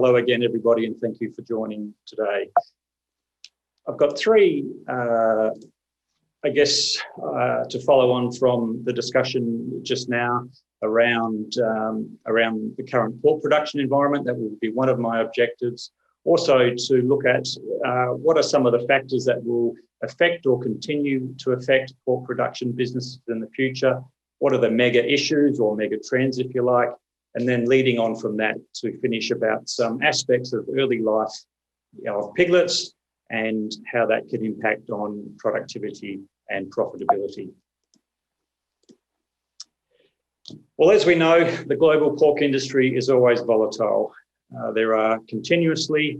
hello again, everybody, and thank you for joining today. I've got three, to follow on from the discussion just now around the current pork production environment. That will be one of my objectives. Also to look at what are some of the factors that will affect or continue to affect pork production businesses in the future. What are the mega issues or mega trends, if you like? And then leading on from that to finish about some aspects of early life of piglets and how that can impact on productivity and profitability. Well, as we know, the global pork industry is always volatile. There are continuously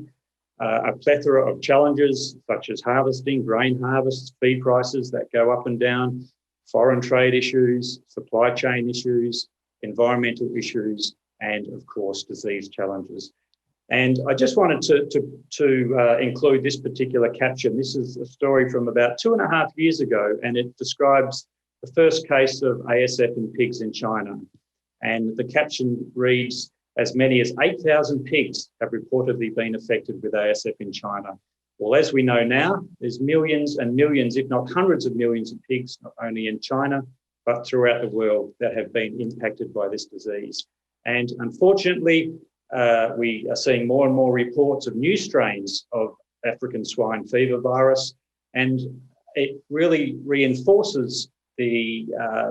a plethora of challenges such as harvesting, grain harvests, feed prices that go up and down, foreign trade issues, supply chain issues, environmental issues, and of course, disease challenges. And I just wanted to include this particular caption. This is a story from about 2.5 years ago, and it describes the first case of ASF in pigs in China. And the caption reads, as many as 8,000 pigs have reportedly been affected with ASF in China. Well, as we know now, there's millions and millions, if not hundreds of millions of pigs, not only in China, but throughout the world that have been impacted by this disease. And unfortunately, we are seeing more and more reports of new strains of African swine fever virus, and it really reinforces the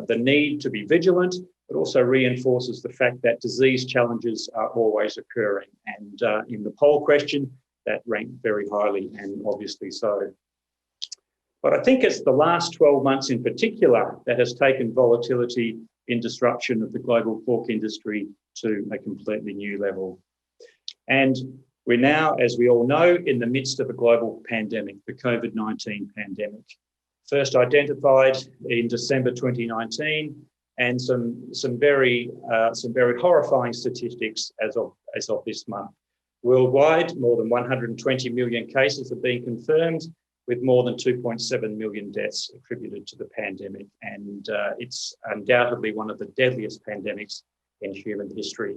need to be vigilant, but also reinforces the fact that disease challenges are always occurring. And in the poll question, that ranked very highly, and obviously so. But I think it's the last 12 months in particular that has taken volatility in disruption of the global pork industry to a completely new level. And we're now, as we all know, in the midst of a global pandemic, the COVID-19 pandemic. First identified in December 2019, and some very horrifying statistics as of this month. Worldwide, more than 120 million cases have been confirmed, with more than 2.7 million deaths attributed to the pandemic. And it's undoubtedly one of the deadliest pandemics in human history.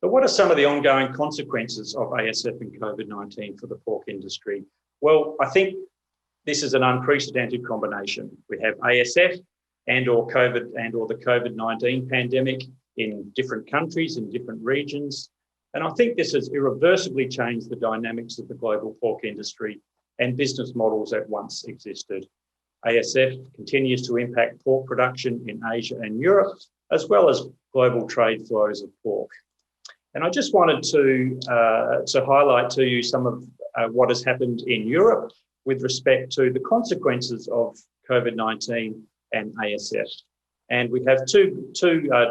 But what are some of the ongoing consequences of ASF and COVID-19 for the pork industry? Well, I think this is an unprecedented combination. We have ASF and/or COVID and/or the COVID-19 pandemic in different countries, in different regions. And I think this has irreversibly changed the dynamics of the global pork industry and business models that once existed. ASF continues to impact pork production in Asia and Europe, as well as global trade flows of pork. And I just wanted to highlight to you some of what has happened in Europe with respect to the consequences of COVID-19 and ASF. And we have two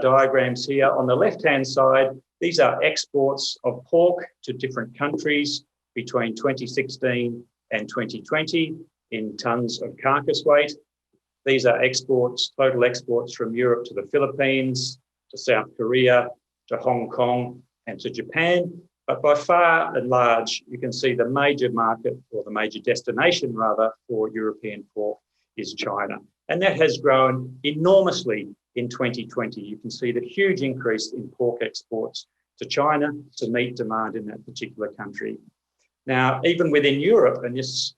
diagrams here. On the left-hand side, these are exports of pork to different countries between 2016 and 2020 in tonnes of carcass weight. These are exports, total exports from Europe to the Philippines, to South Korea, to Hong Kong, and to Japan. But by far and large, you can see the major market, or the major destination rather, for European pork is China. And that has grown enormously in 2020. You can see the huge increase in pork exports to China to meet demand in that particular country. Now, even within Europe, and this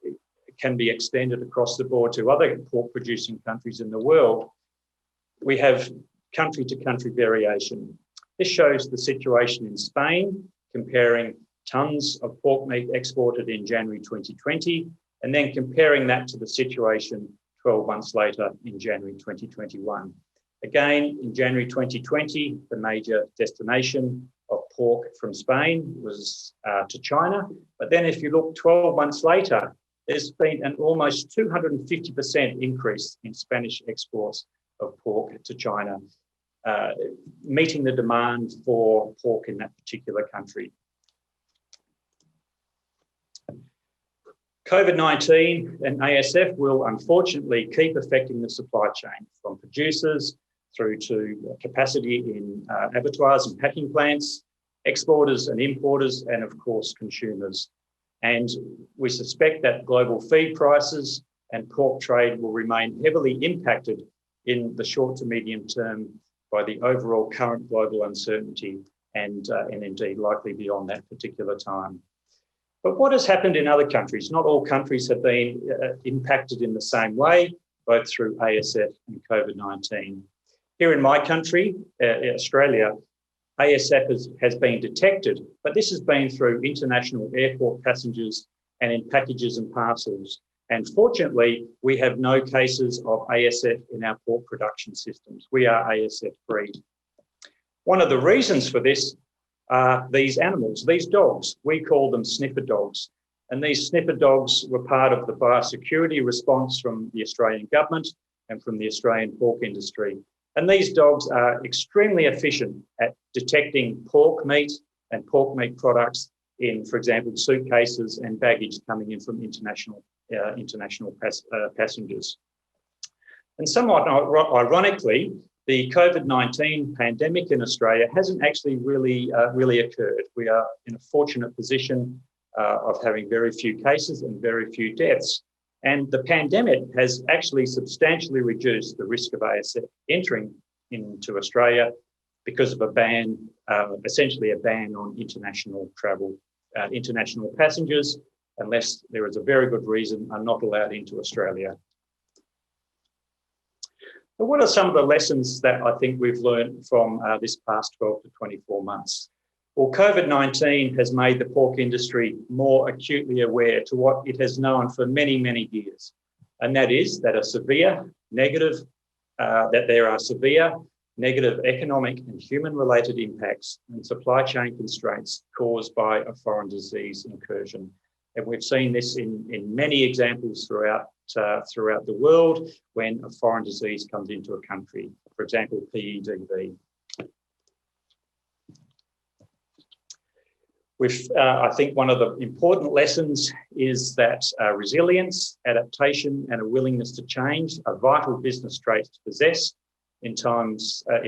can be extended across the board to other pork producing countries in the world, we have country to country variation. This shows the situation in Spain, comparing tonnes of pork meat exported in January 2020, and then comparing that to the situation 12 months later in January 2021. Again, in January 2020, the major destination of pork from Spain was to China. But then if you look 12 months later, there's been an almost 250% increase in Spanish exports of pork to China, meeting the demand for pork in that particular country. COVID-19 and ASF will unfortunately keep affecting the supply chain, from producers through to capacity in abattoirs and packing plants, exporters and importers, and of course consumers. And we suspect that global feed prices and pork trade will remain heavily impacted in the short to medium term by the overall current global uncertainty and indeed likely beyond that particular time. But what has happened in other countries? Not all countries have been impacted in the same way, both through ASF and COVID-19. Here in my country, Australia, ASF has been detected, but this has been through international airport passengers and in packages and parcels. And fortunately, we have no cases of ASF in our pork production systems. We are ASF free. One of the reasons for this are these animals, these dogs. We call them sniffer dogs. And these sniffer dogs were part of the biosecurity response from the Australian government and from the Australian pork industry. And these dogs are extremely efficient at detecting pork meat and pork meat products in, for example, suitcases and baggage coming in from international passengers. And somewhat ironically, the COVID-19 pandemic in Australia hasn't actually really occurred. We are in a fortunate position of having very few cases and very few deaths. And the pandemic has actually substantially reduced the risk of ASF entering into Australia because of a ban, essentially a ban on international travel. International passengers, unless there is a very good reason, are not allowed into Australia. But what are some of the lessons that I think we've learned from this past 12 to 24 months? Well, COVID-19 has made the pork industry more acutely aware to what it has known for many, many years. And that is that there are severe negative economic and human-related impacts and supply chain constraints caused by a foreign disease incursion. And we've seen this in many examples throughout the world when a foreign disease comes into a country, for example, PEDV. I think one of the important lessons is that resilience, adaptation, and a willingness to change are vital business traits to possess in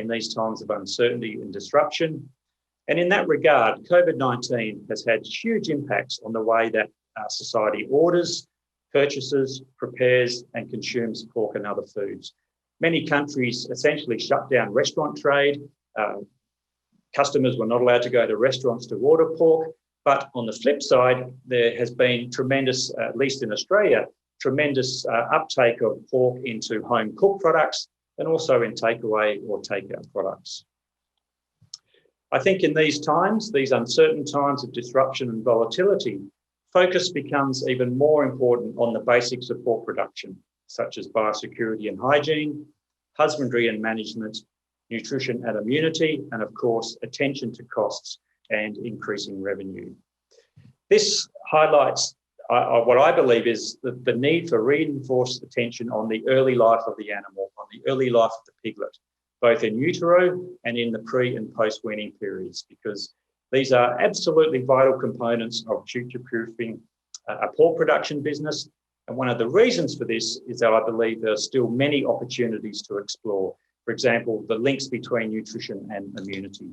these times of uncertainty and disruption. And in that regard, COVID-19 has had huge impacts on the way that society orders, purchases, prepares, and consumes pork and other foods. Many countries essentially shut down restaurant trade. Customers were not allowed to go to restaurants to order pork. But on the flip side, there has been tremendous, at least in Australia, tremendous uptake of pork into home cooked products and also in takeaway or takeout products. I think in these times, these uncertain times of disruption and volatility, focus becomes even more important on the basics of pork production, such as biosecurity and hygiene, husbandry and management, nutrition and immunity, and of course, attention to costs and increasing revenue. This highlights what I believe is the need for reinforced attention on the early life of the animal, on the early life of the piglet, both in utero and in the pre and post-weaning periods, because these are absolutely vital components of future-proofing a pork production business. And one of the reasons for this is that I believe there are still many opportunities to explore. For example, the links between nutrition and immunity.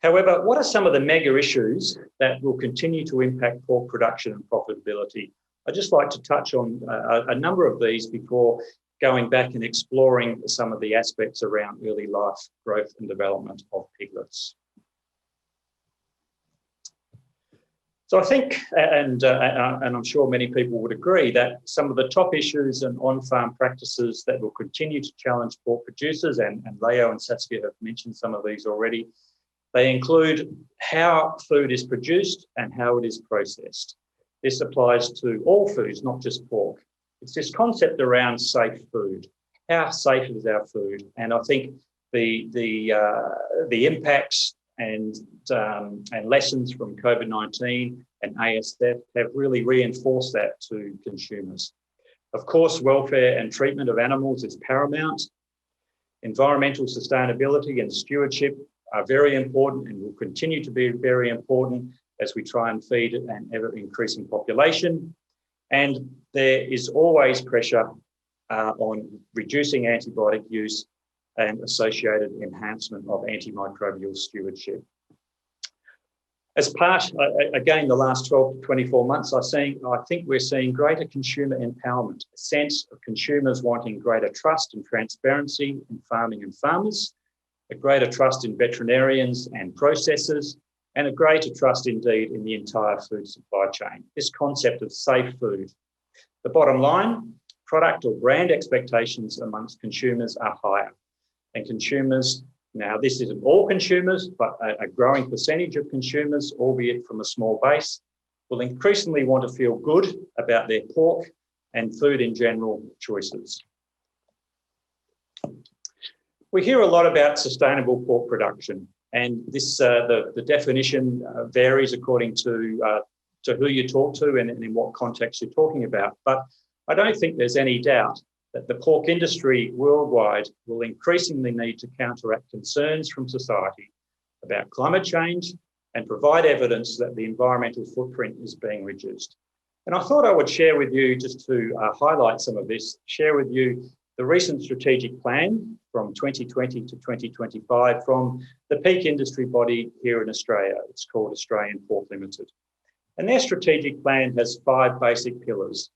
However, what are some of the mega issues that will continue to impact pork production and profitability? I'd just like to touch on a number of these before going back and exploring some of the aspects around early life growth and development of piglets. So I think, and I'm sure many people would agree, that some of the top issues and on-farm practices that will continue to challenge pork producers, and Leo and Saskia have mentioned some of these already, they include how food is produced and how it is processed. This applies to all foods, not just pork. It's this concept around safe food. How safe is our food? And I think the impacts and lessons from COVID-19 and ASF have really reinforced that to consumers. Of course, welfare and treatment of animals is paramount. Environmental sustainability and stewardship are very important and will continue to be very important as we try and feed an ever-increasing population. And there is always pressure on reducing antibiotic use and associated enhancement of antimicrobial stewardship. As part, again, the last 12 to 24 months, I think we're seeing greater consumer empowerment, a sense of consumers wanting greater trust and transparency in farming and farmers. a greater trust in veterinarians and processors, and a greater trust indeed in the entire food supply chain. This concept of safe food. The bottom line, product or brand expectations amongst consumers are higher. And consumers, now this isn't all consumers, but a growing percentage of consumers, albeit from a small base, will increasingly want to feel good about their pork and food in general choices. We hear a lot about sustainable pork production, and this the definition varies according to who you talk to and in what context you're talking about. But I don't think there's any doubt that the pork industry worldwide will increasingly need to counteract concerns from society about climate change and provide evidence that the environmental footprint is being reduced. And I thought I would share with you, just to highlight some of this, share with you the recent strategic plan from 2020 to 2025 from the peak industry body here in Australia. It's called Australian Pork Limited. And their strategic plan has 5 basic pillars: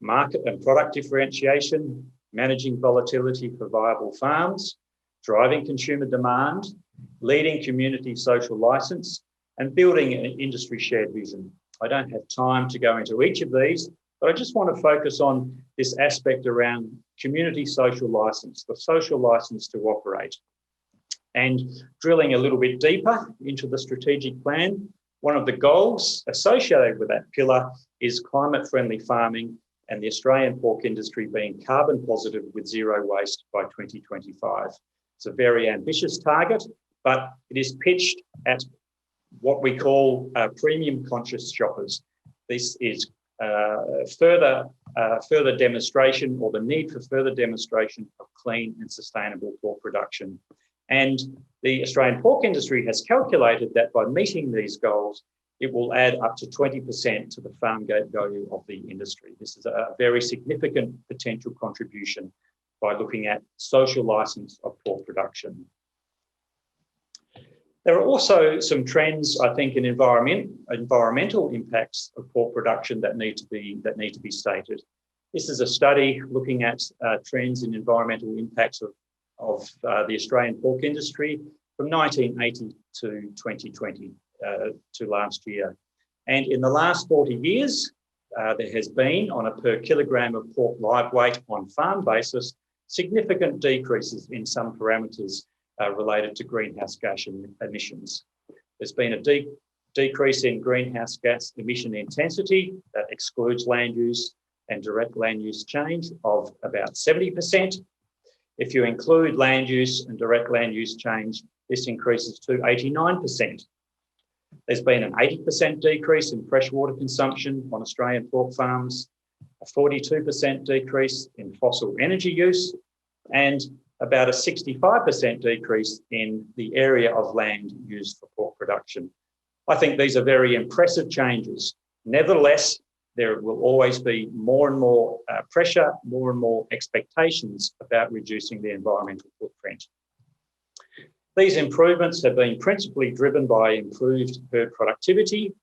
market and product differentiation, managing volatility for viable farms, driving consumer demand, leading community social license, and building an industry shared vision. I don't have time to go into each of these, but I just want to focus on this aspect around community social license, the social license to operate. And drilling a little bit deeper into the strategic plan, one of the goals associated with that pillar is climate-friendly farming and the Australian pork industry being carbon positive with zero waste by 2025. It's a very ambitious target, but it is pitched at what we call premium conscious shoppers. This is further demonstration, or the need for further demonstration, of clean and sustainable pork production. And the Australian pork industry has calculated that by meeting these goals, it will add up to 20% to the farm gate value of the industry. This is a very significant potential contribution by looking at social license of pork production. There are also some trends, I think, in environmental impacts of pork production that need to be stated. This is a study looking at trends in environmental impacts of the Australian pork industry from 1980 to 2020, to last year. And in the last 40 years, there has been, on a per kilogram of pork live weight on farm basis, significant decreases in some parameters related to greenhouse gas emissions. There's been a decrease in greenhouse gas emission intensity that excludes land use and direct land use change of about 70%. If you include land use and direct land use change, this increases to 89%. There's been an 80% decrease in freshwater consumption on Australian pork farms, a 42% decrease in fossil energy use, and about a 65% decrease in the area of land used for pork production. I think these are very impressive changes. Nevertheless, there will always be more and more pressure, more and more expectations about reducing the environmental footprint. These improvements have been principally driven by improved herd productivity,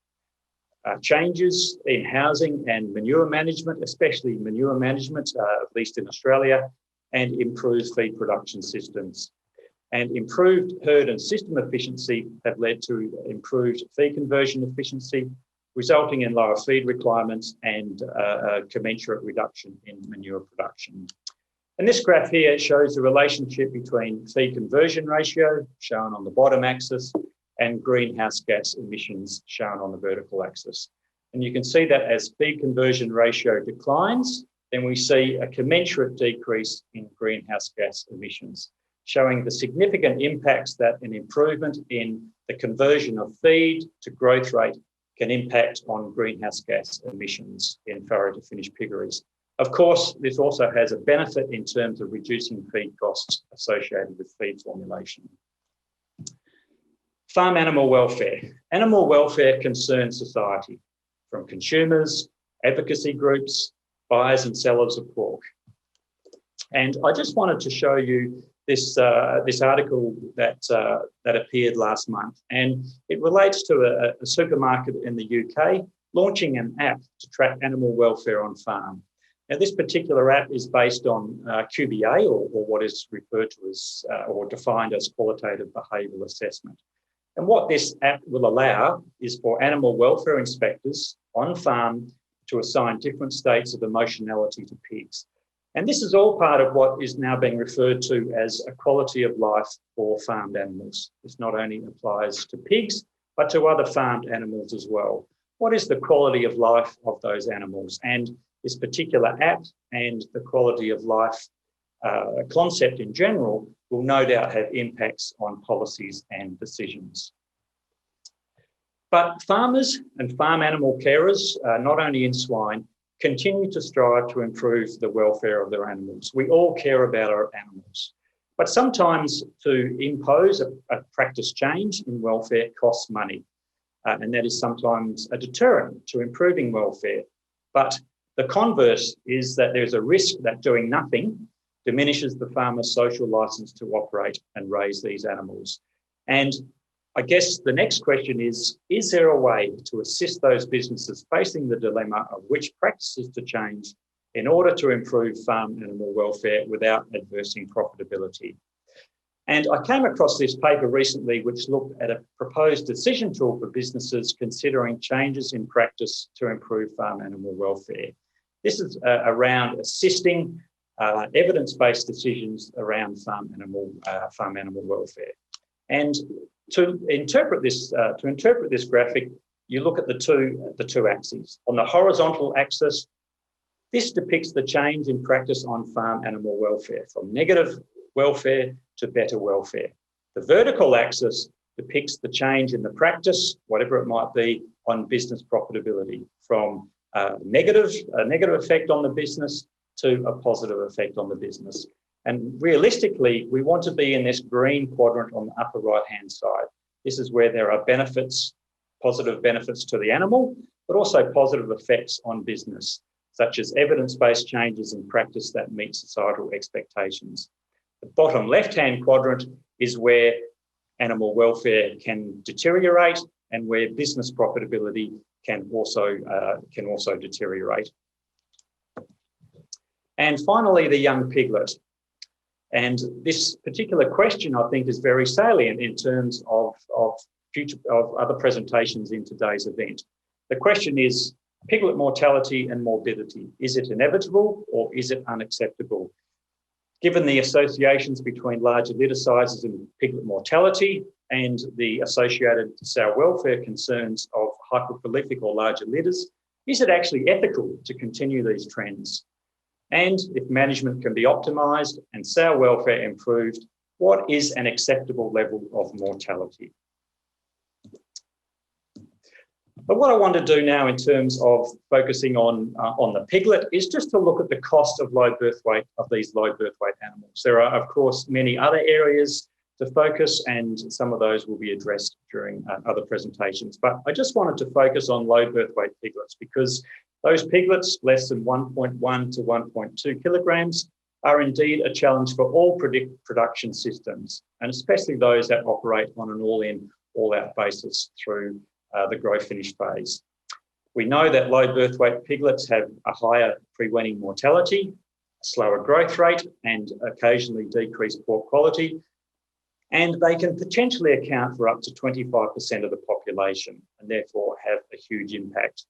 changes in housing and manure management, especially manure management, at least in Australia, and improved feed production systems. And improved herd and system efficiency have led to improved feed conversion efficiency, resulting in lower feed requirements and a commensurate reduction in manure production. And this graph here shows the relationship between feed conversion ratio, shown on the bottom axis, and greenhouse gas emissions, shown on the vertical axis. And you can see that as feed conversion ratio declines, then we see a commensurate decrease in greenhouse gas emissions, showing the significant impacts that an improvement in the conversion of feed to growth rate can impact on greenhouse gas emissions in farrow to finished piggeries. Of course, this also has a benefit in terms of reducing feed costs associated with feed formulation. Farm animal welfare. Animal welfare concerns society, from consumers, advocacy groups, buyers and sellers of pork. And I just wanted to show you this article that appeared last month, and it relates to a supermarket in the UK launching an app to track animal welfare on farm. Now, this particular app is based on QBA, or what is referred to as or defined as qualitative behavioural assessment. And what this app will allow is for animal welfare inspectors on farm to assign different states of emotionality to pigs. And this is all part of what is now being referred to as a quality of life for farmed animals. This not only applies to pigs, but to other farmed animals as well. What is the quality of life of those animals? And this particular app and the quality of life concept in general will no doubt have impacts on policies and decisions. But farmers and farm animal carers, not only in swine, continue to strive to improve the welfare of their animals. We all care about our animals. But sometimes to impose a practice change in welfare costs money. And that is sometimes a deterrent to improving welfare. But the converse is that there's a risk that doing nothing diminishes the farmer's social license to operate and raise these animals. And I guess the next question is there a way to assist those businesses facing the dilemma of which practices to change in order to improve farm animal welfare without adversing profitability? And I came across this paper recently which looked at a proposed decision tool for businesses considering changes in practice to improve farm animal welfare. This is around assisting evidence-based decisions around farm animal welfare. And to interpret this graphic, you look at the two axes. On the horizontal axis, this depicts the change in practice on farm animal welfare, from negative welfare to better welfare. The vertical axis depicts the change in the practice, whatever it might be, on business profitability, from a negative effect on the business to a positive effect on the business. And realistically, we want to be in this green quadrant on the upper right-hand side. This is where there are benefits, positive benefits to the animal, but also positive effects on business, such as evidence-based changes in practice that meet societal expectations. The bottom left-hand quadrant is where animal welfare can deteriorate and where business profitability can also deteriorate. And finally, the young piglet. And this particular question, I think, is very salient in terms of other presentations in today's event. The question is piglet mortality and morbidity. Is it inevitable or is it unacceptable? Given the associations between larger litter sizes and piglet mortality and the associated sow welfare concerns of hyperprolific or larger litters, is it actually ethical to continue these trends? And if management can be optimised and sow welfare improved, what is an acceptable level of mortality? But what I want to do now in terms of focusing on the piglet is just to look at the cost of low birth weight of these low birth weight animals. There are, of course, many other areas to focus, and some of those will be addressed during other presentations. But I just wanted to focus on low birth weight piglets because those piglets, less than 1.1 to 1.2 kilograms, are indeed a challenge for all production systems, and especially those that operate on an all-in, all-out basis through the growth finish phase. We know that low birth weight piglets have a higher pre-weaning mortality, a slower growth rate, and occasionally decreased pork quality, and they can potentially account for up to 25% of the population and therefore have a huge impact.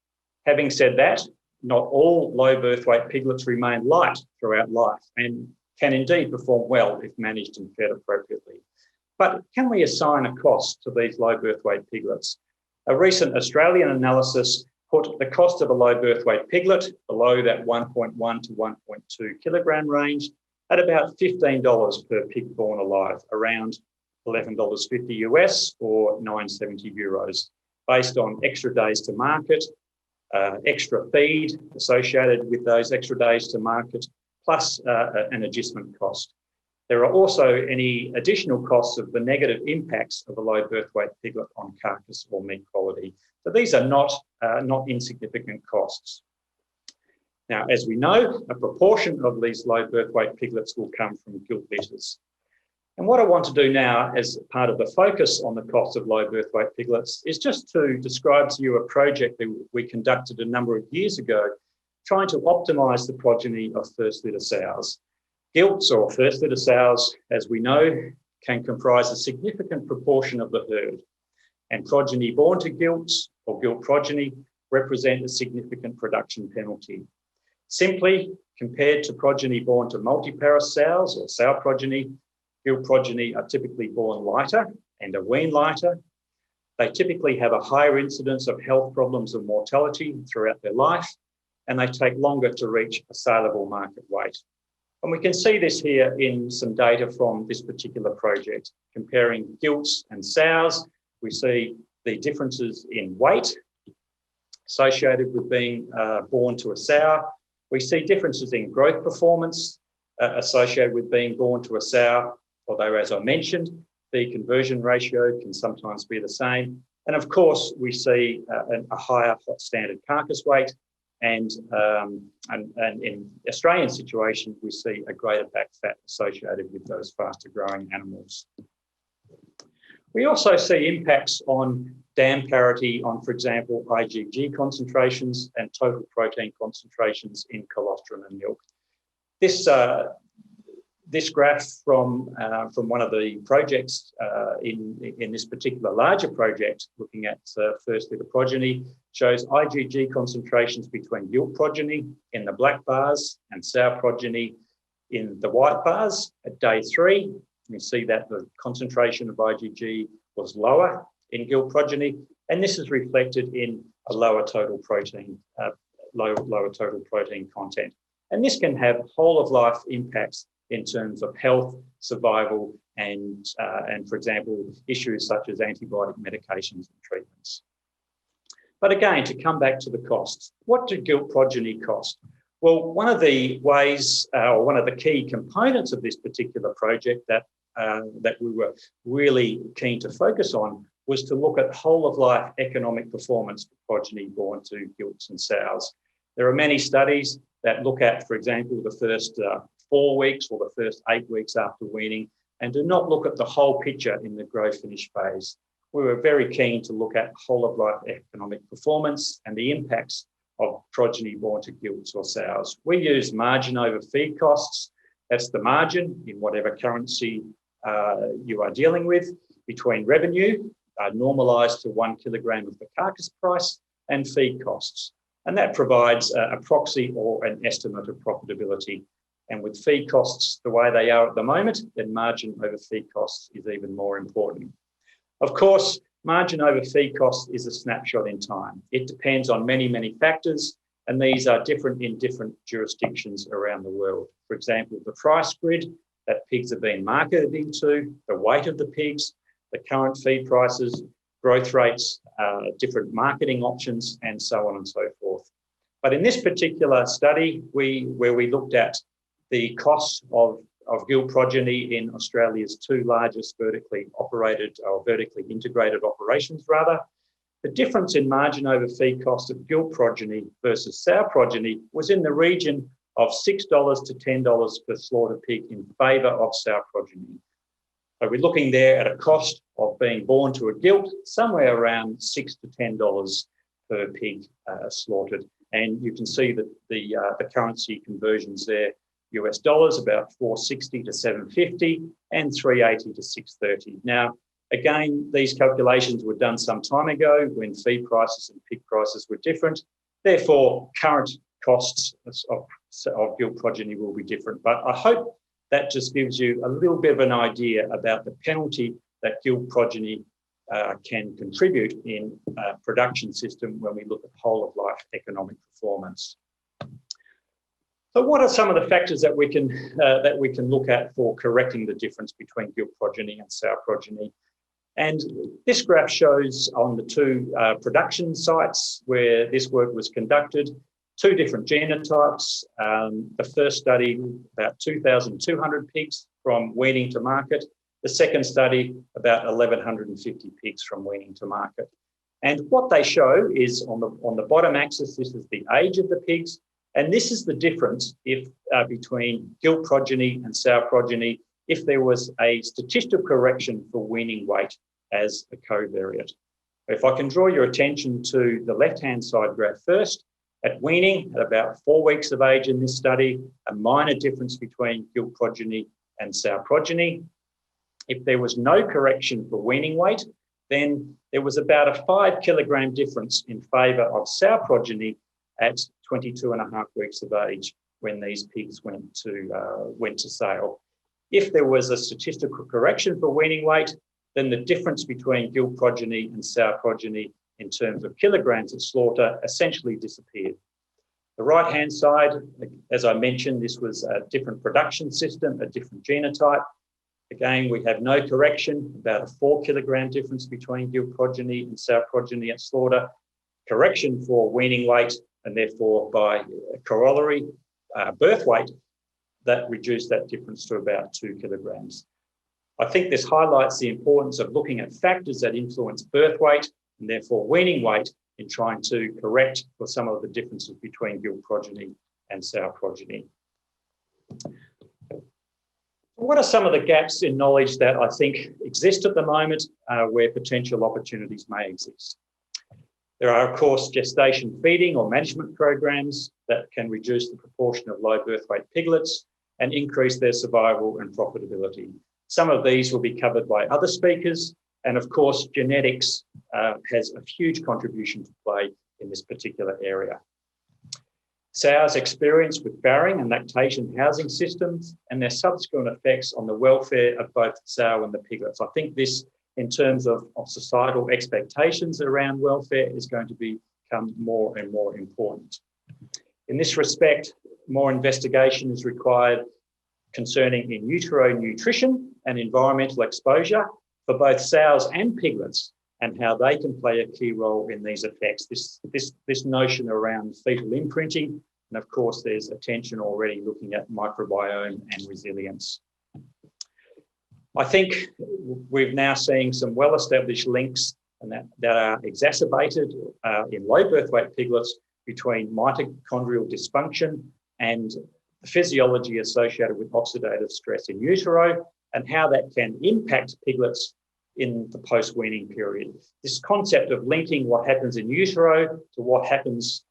Having said that, not all low birth weight piglets remain light throughout life and can indeed perform well if managed and fed appropriately. But can we assign a cost to these low birth weight piglets? A recent Australian analysis put the cost of a low birth weight piglet below that 1.1 to 1.2 kilogram range at about $15 per pig born alive, around $11.50 US or 970 euros, based on extra days to market, extra feed associated with those extra days to market, plus an adjustment cost. There are also any additional costs of the negative impacts of a low birth weight piglet on carcass or meat quality. So these are not insignificant costs. Now, as we know, a proportion of these low birth weight piglets will come from gilt litters. And what I want to do now, as part of the focus on the cost of low birth weight piglets, is just to describe to you a project that we conducted a number of years ago trying to optimise the progeny of first litter sows. Gilts or first litter sows, as we know, can comprise a significant proportion of the herd, and progeny born to gilts or gilt progeny represent a significant production penalty. Simply, compared to progeny born to multiparous sows or sow progeny, gilt progeny are typically born lighter and are weaned lighter. They typically have a higher incidence of health problems and mortality throughout their life, and they take longer to reach a saleable market weight. And we can see this here in some data from this particular project. Comparing gilts and sows, we see the differences in weight associated with being born to a sow. We see differences in growth performance associated with being born to a sow, although, as I mentioned, the conversion ratio can sometimes be the same. And of course, we see a higher hot standard carcass weight, and in Australian situation, we see a greater back fat associated with those faster growing animals. We also see impacts on dam parity on, for example, IgG concentrations and total protein concentrations in colostrum and milk. This graph from one of the projects in this particular larger project, looking at first litter progeny, shows IgG concentrations between gilt progeny in the black bars and sow progeny in the white bars at day 3. You see that the concentration of IgG was lower in gilt progeny, and this is reflected in a lower total protein content. And this can have whole of life impacts in terms of health, survival, and for example, issues such as antibiotic medications and treatments. But again, to come back to the costs, what do gilt progeny cost? Well, one of the ways, or one of the key components of this particular project that we were really keen to focus on was to look at whole of life economic performance for progeny born to gilts and sows. There are many studies that look at, for example, the first 4 weeks or the first 8 weeks after weaning, and do not look at the whole picture in the grow finish phase. We were very keen to look at whole of life economic performance and the impacts of progeny born to gilts or sows. We use margin over feed costs. That's the margin in whatever currency you are dealing with between revenue, normalised to 1 kilogram of the carcass price, and feed costs. And that provides a proxy or an estimate of profitability. And with feed costs the way they are at the moment, then margin over feed costs is even more important. Of course, margin over feed costs is a snapshot in time. It depends on many, many factors, and these are different in different jurisdictions around the world. For example, the price grid that pigs are being marketed into, the weight of the pigs, the current feed prices, growth rates, different marketing options, and so on and so forth. But in this particular study, where we looked at the cost of gilt progeny in Australia's 2 largest vertically integrated operations, the difference in margin over feed cost of gilt progeny versus sow progeny was in the region of $6 to $10 per slaughter pig in favour of sow progeny. So we're looking there at a cost of being born to a gilt somewhere around $6 to $10 per pig slaughtered. And you can see that the currency conversions there, US dollars, about 460 to 750 and 380 to 630. Now, again, these calculations were done some time ago when feed prices and pig prices were different. Therefore, current costs of gilt progeny will be different. But I hope that just gives you a little bit of an idea about the penalty that gilt progeny can contribute in a production system when we look at whole of life economic performance. So what are some of the factors that we can look at for correcting the difference between gilt progeny and sow progeny? And this graph shows on the 2 production sites where this work was conducted, 2 different genotypes. The first study, about 2,200 pigs from weaning to market. The second study, about 1,150 pigs from weaning to market. And what they show is on the bottom axis, this is the age of the pigs. And this is the difference between gilt progeny and sow progeny if there was a statistical correction for weaning weight as a covariate. If I can draw your attention to the left-hand side graph first, At weaning, at about 4 weeks of age in this study, a minor difference between gilt progeny and sow progeny. If there was no correction for weaning weight, then there was about a 5 kilogram difference in favour of sow progeny at 22.5 weeks of age when these pigs went to sale. If there was a statistical correction for weaning weight, then the difference between gilt progeny and sow progeny in terms of kilograms at slaughter essentially disappeared. The right-hand side, as I mentioned, this was a different production system, a different genotype. Again, we have no correction, about a 4 kilogram difference between gilt progeny and sow progeny at slaughter. Correction for weaning weight, and therefore by corollary, birth weight, that reduced that difference to about 2 kilograms. I think this highlights the importance of looking at factors that influence birth weight and therefore weaning weight in trying to correct for some of the differences between gilt progeny and sow progeny. What are some of the gaps in knowledge that I think exist at the moment where potential opportunities may exist? There are, of course, gestation feeding or management programs that can reduce the proportion of low birth weight piglets and increase their survival and profitability. Some of these will be covered by other speakers. And of course, genetics has a huge contribution to play in this particular area. Sows' experience with farrowing and lactation housing systems and their subsequent effects on the welfare of both the sow and the piglets. I think this, in terms of societal expectations around welfare, is going to become more and more important. In this respect, more investigation is required concerning in utero nutrition and environmental exposure for both sows and piglets and how they can play a key role in these effects. This notion around fetal imprinting, and of course there's attention already looking at microbiome and resilience. I think we're now seeing some well-established links and that are exacerbated in low birth weight piglets between mitochondrial dysfunction and the physiology associated with oxidative stress in utero and how that can impact piglets in the post-weaning period. This concept of linking what happens in utero to what happens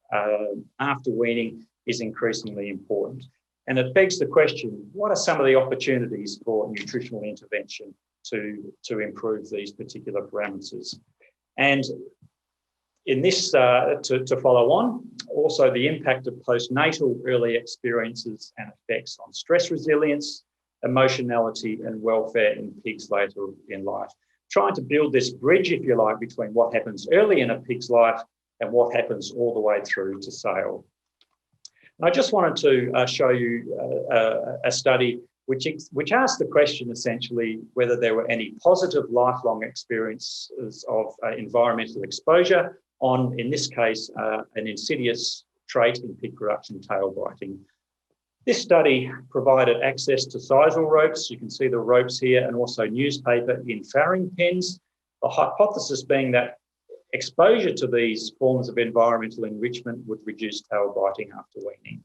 after weaning is increasingly important. And it begs the question, what are some of the opportunities for nutritional intervention to improve these particular parameters? And in this, to follow on, also the impact of postnatal early experiences and effects on stress resilience, emotionality and welfare in pigs later in life. Trying to build this bridge, if you like, between what happens early in a pig's life and what happens all the way through to sale. And I just wanted to show you a study which asked the question essentially whether there were any positive lifelong experiences of environmental exposure on, in this case, an insidious trait in pig production, tail biting. This study provided access to sisal ropes. You can see the ropes here, and also newspaper in farrowing pens. The hypothesis being that exposure to these forms of environmental enrichment would reduce tail biting after weaning.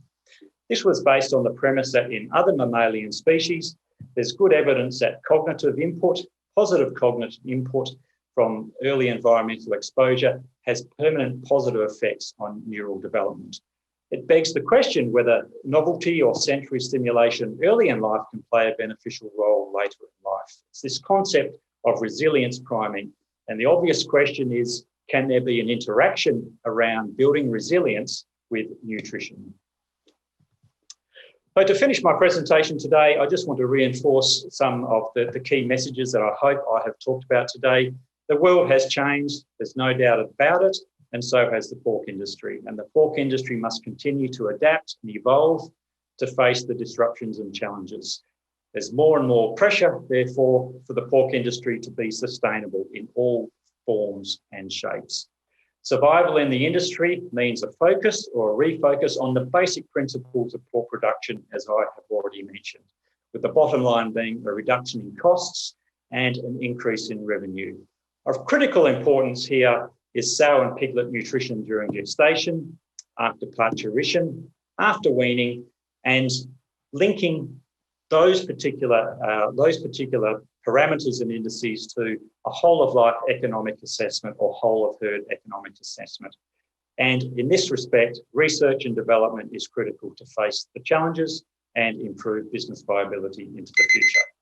This was based on the premise that in other mammalian species, there's good evidence that cognitive input, positive cognitive input from early environmental exposure has permanent positive effects on neural development. It begs the question whether novelty or sensory stimulation early in life can play a beneficial role later in life. It's this concept of resilience priming. And the obvious question is, can there be an interaction around building resilience with nutrition? So to finish my presentation today, I just want to reinforce some of the key messages that I hope I have talked about today. The world has changed, there's no doubt about it, and so has the pork industry. And the pork industry must continue to adapt and evolve to face the disruptions and challenges. There's more and more pressure, therefore, for the pork industry to be sustainable in all forms and shapes. Survival in the industry means a focus or a refocus on the basic principles of pork production, as I have already mentioned, with the bottom line being a reduction in costs and an increase in revenue. Of critical importance here is sow and piglet nutrition during gestation, after parturition, after weaning, and linking those particular parameters and indices to a whole of life economic assessment or whole of herd economic assessment. And in this respect, research and development is critical to face the challenges and improve business viability into the future.